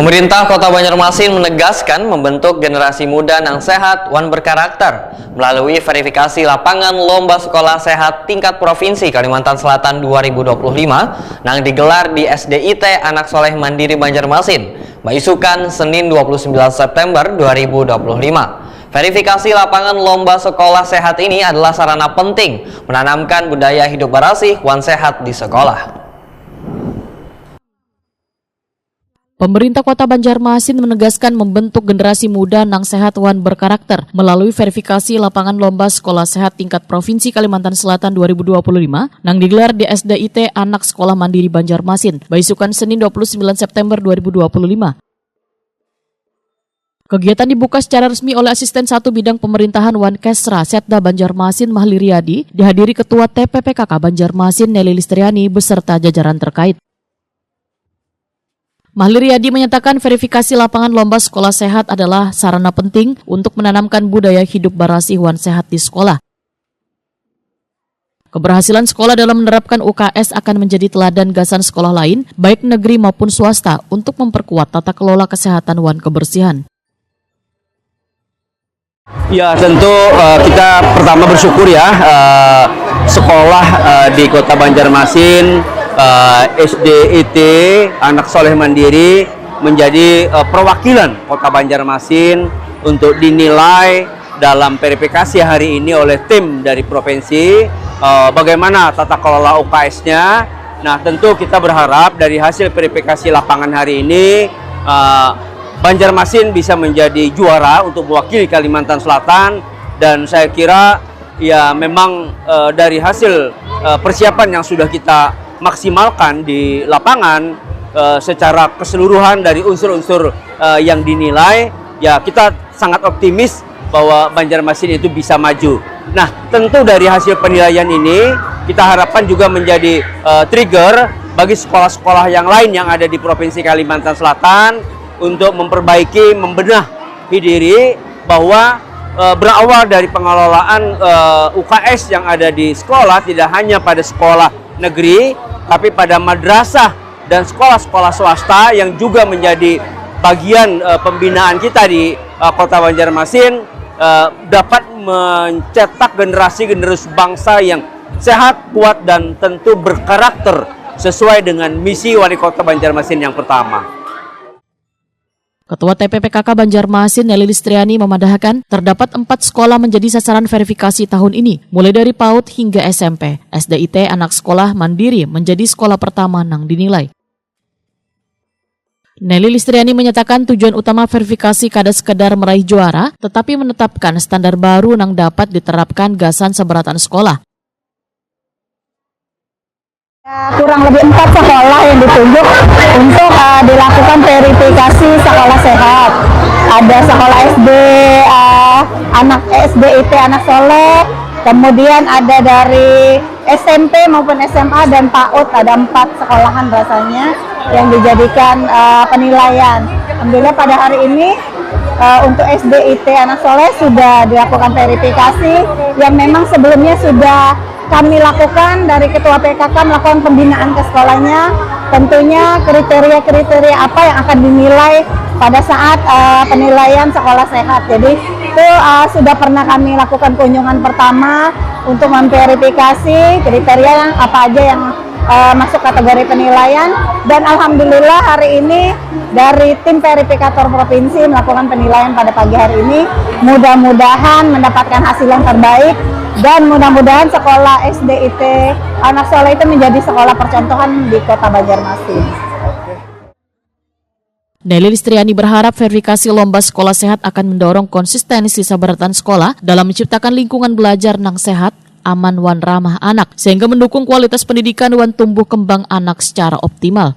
Pemerintah Kota Banjarmasin menegaskan membentuk generasi muda yang sehat wan berkarakter melalui verifikasi lapangan lomba sekolah sehat tingkat provinsi Kalimantan Selatan 2025 yang digelar di SDIT Anak Soleh Mandiri Banjarmasin, Baisukan Senin 29 September 2025. Verifikasi lapangan lomba sekolah sehat ini adalah sarana penting menanamkan budaya hidup berasih wan sehat di sekolah. Pemerintah Kota Banjarmasin menegaskan membentuk generasi muda nang sehat wan berkarakter melalui verifikasi lapangan lomba sekolah sehat tingkat Provinsi Kalimantan Selatan 2025 nang digelar di SDIT Anak Sekolah Mandiri Banjarmasin, Baisukan Senin 29 September 2025. Kegiatan dibuka secara resmi oleh Asisten 1 Bidang Pemerintahan Wankesra Setda Banjarmasin Mahli Riyadi, dihadiri Ketua TPPKK Banjarmasin Nelly Listriani beserta jajaran terkait. Mahli Riyadi menyatakan verifikasi lapangan lomba sekolah sehat adalah sarana penting untuk menanamkan budaya hidup berasih wan sehat di sekolah. Keberhasilan sekolah dalam menerapkan UKS akan menjadi teladan gasan sekolah lain, baik negeri maupun swasta, untuk memperkuat tata kelola kesehatan wan kebersihan. Ya, tentu kita pertama bersyukur ya, sekolah di Kota Banjarmasin, SDIT Anak Soleh Mandiri menjadi perwakilan Kota Banjarmasin untuk dinilai dalam verifikasi hari ini oleh tim dari provinsi bagaimana tata kelola UKS-nya. Nah, tentu kita berharap dari hasil verifikasi lapangan hari ini Banjarmasin bisa menjadi juara untuk mewakili Kalimantan Selatan, dan saya kira ya memang dari hasil persiapan yang sudah kita maksimalkan di lapangan secara keseluruhan dari unsur-unsur yang dinilai, ya kita sangat optimis bahwa Banjarmasin itu bisa maju. Nah, tentu dari hasil penilaian ini kita harapkan juga menjadi trigger bagi sekolah-sekolah yang lain yang ada di Provinsi Kalimantan Selatan untuk memperbaiki, membenahi diri, bahwa berawal dari pengelolaan UKS yang ada di sekolah tidak hanya pada sekolah negeri, tapi pada madrasah dan sekolah-sekolah swasta yang juga menjadi bagian pembinaan kita di Kota Banjarmasin, dapat mencetak generasi bangsa yang sehat, kuat, dan tentu berkarakter sesuai dengan misi Wali Kota Banjarmasin yang pertama. Ketua TPPKK Banjarmasin Nelly Listriani memadahkan terdapat 4 sekolah menjadi sasaran verifikasi tahun ini, mulai dari PAUD hingga SMP. SDIT Anak Sekolah Mandiri menjadi sekolah pertama nang dinilai. Nelly Listriani menyatakan tujuan utama verifikasi kada sekedar meraih juara, tetapi menetapkan standar baru nang dapat diterapkan gasan seberatan sekolah. Kurang lebih 4 sekolah yang ditunjuk untuk dilakukan verifikasi sekolah sehat. Ada sekolah SDIT Anak Soleh, kemudian ada dari SMP maupun SMA dan PAUD, ada 4 sekolahan rasanya yang dijadikan penilaian. Alhamdulillah pada hari ini untuk SDIT Anak Soleh sudah dilakukan verifikasi yang memang sebelumnya sudah kami lakukan dari Ketua PKK melakukan pembinaan ke sekolahnya, tentunya kriteria-kriteria apa yang akan dinilai pada saat penilaian sekolah sehat. Jadi itu sudah pernah kami lakukan kunjungan pertama untuk memverifikasi kriteria apa aja yang masuk kategori penilaian, dan alhamdulillah hari ini dari tim verifikator provinsi melakukan penilaian pada pagi hari ini. Mudah-mudahan mendapatkan hasil yang terbaik, dan mudah-mudahan sekolah SDIT Anak Soleh itu menjadi sekolah percontohan di Kota Banjarmasin. Nelly Listriani berharap verifikasi lomba sekolah sehat akan mendorong konsistensi sabaratan sekolah dalam menciptakan lingkungan belajar nang sehat, aman wan ramah anak, sehingga mendukung kualitas pendidikan wan tumbuh kembang anak secara optimal.